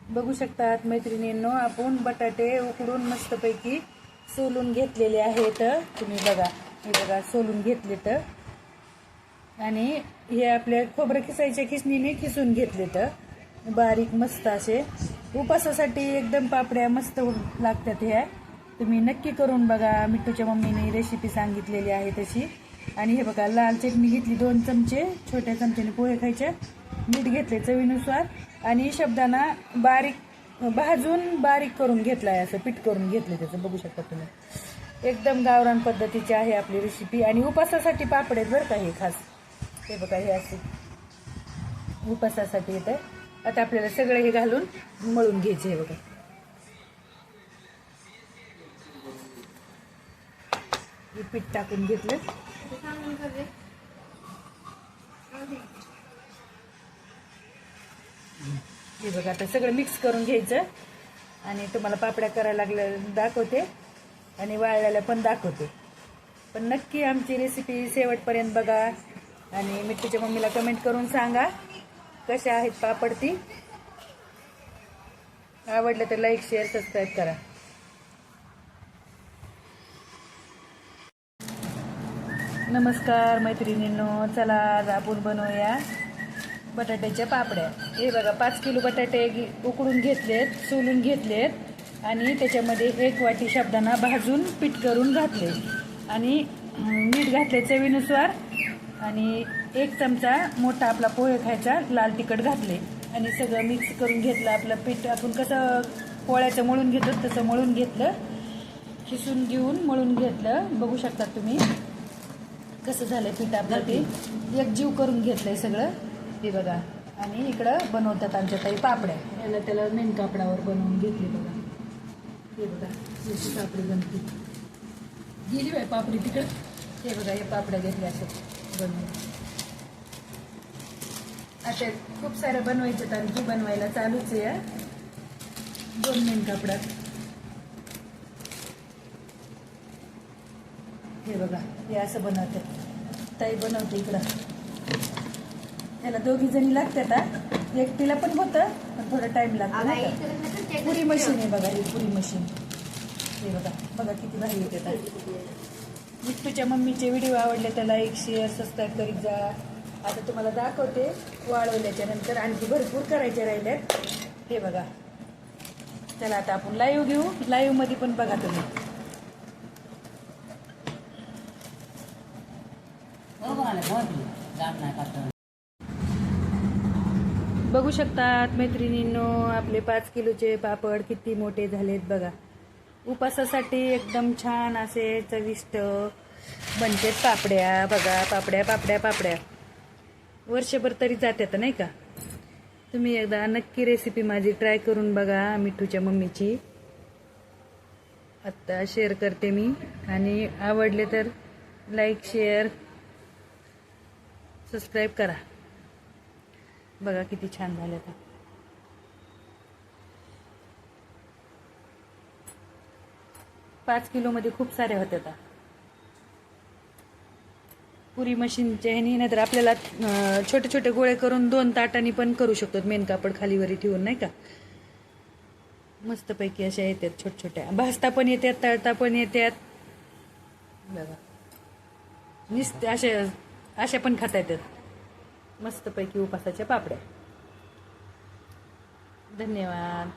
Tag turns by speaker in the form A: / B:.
A: बघू शकतात मैत्रिणींनो, आपण बटाटे उकडून मस्तपैकी सोलून घेतलेले आहेत. तुम्ही बघा, हे बघा सोलून घेतलेत आणि हे आपल्या खोबरं खिसायच्या खिसणीने खिसून घेतलेत बारीक मस्त असे. उपासासाठी एकदम पापड्या मस्त लागतात. ह्या तुम्ही नक्की करून बघा. मिठूच्या मम्मीने रेसिपी सांगितलेली आहे तशी. आणि हे बघा, लाल चटणी घेतली 2 चमचे, छोट्या चमच्याने पोहे खायचे. मीठ घेतले चवीनुसार आणि शब्दाना बारीक भाजून बारीक करून घेतला आहे. असं पीठ करून घेतले त्याचं. बघू शकता तुम्ही, एकदम गावरान पद्धतीची आहे आपली रेसिपी. आणि उपासासाठी पापड आहेत बरं का हे खास. हे बघा, हे असे उपासासाठी येत आहे. आता आपल्याला सगळं हे घालून मळून घ्यायचे. हे बघा, हे पीठ टाकून घेतलं. हे बघा, आता सगळं मिक्स करून घ्यायचं आणि तुम्हाला पापड्या करायला लागल्या दाखवते आणि वाळल्याला पण दाखवते. पण नक्की आमची रेसिपी शेवटपर्यंत बघा आणि मिठूच्या मम्मीला कमेंट करून सांगा कशा आहेत पापड. ती आवडलं तर लाईक शेअर सबस्क्राईब करा. नमस्कार मैत्रिणींनो, चला आज आपण बनवूया बटाट्याच्या पापड्या. हे बघा, 5 किलो बटाटे उकडून घेतलेत, सोलून घेतलेत आणि त्याच्यामध्ये 1 वाटी साबुदाणा भाजून पीठ करून घातले आणि मीठ घातले चवीनुसार आणि 1 चमचा मोठा आपला पोहे खायचा लाल तिखट घातले आणि सगळं मिक्स करून घेतलं. आपलं पीठ आपण कसं पोळ्याचं मळून घेतो तसं मळून घेतलं, खिसून घेऊन मळून घेतलं. बघू शकता तुम्ही कसं झालंय पीठ आपलं. ते एकजीव करून घेतलंय सगळं. हे बघा, आणि इकडं बनवतात आमच्या ताई पापड्या. याला त्याला मेन कापडावर बनवून घेतले. बघा, हे बघा जशी पापडी बनते. गेली बाय पापडी तिकडं. हे बघा, हे पापड्या घेतल्या असं बनवून. अशा खूप साऱ्या बनवायच्यात, आणखी बनवायला चालूच आहे. 2 मेन कापडात. हे बघा, हे असं बनवतात. ताई बनवते इकडं. त्याला 2 जणी लागतात. एकटीला पण होतं पण थोडा टाइम लागतो. पुरी मशीन आहे बघा, ही पुरी मशीन. हे बघा, बघा किती भारी येते. मिठूच्या मम्मीचे व्हिडिओ आवडले तर लाईक शेअर सबस्क्राईब करीत जा. आता तुम्हाला दाखवते वाळवल्याच्या नंतर. आणखी भरपूर करायचे राहिल्यात. हे बघा, चला आता आपण लाईव्ह घेऊ. लाईव्ह मध्ये पण बघा तुम्ही. बघू शकतात मैत्रिणींनो, आपले 5 किलोचे पापड किती मोठे झालेत बघा. उपासासाठी एकदम छान असे चविष्ट बनते पापड्या. बघा, पापड्या पापड्या पापड्या वर्षभर तरी जातात नाही का. तुम्ही एकदा नक्की रेसिपी माझी ट्राय करून बघा. मिठूच्या मम्मीची आत्ता शेअर करते मी. आणि आवडले तर लाईक शेअर सबस्क्राईब करा. बघा किती छान झाले. आता 5 किलोमध्ये खूप साऱ्या होत्या. आता पुरी मशीनच्या ह्यानी, नाहीतर आपल्याला छोटे छोटे गोळे करून 2 ताटांनी पण करू शकतो. मेन कापड खालीवरी ठेवून नाही का. मस्तपैकी अशा येतात छोट्या छोट्या. भाजता पण येतात, तळता पण येतात. बघा, नुसते अशा पण खाता येतात. मस्तपैकी उपासाच्या पापड्या. धन्यवाद.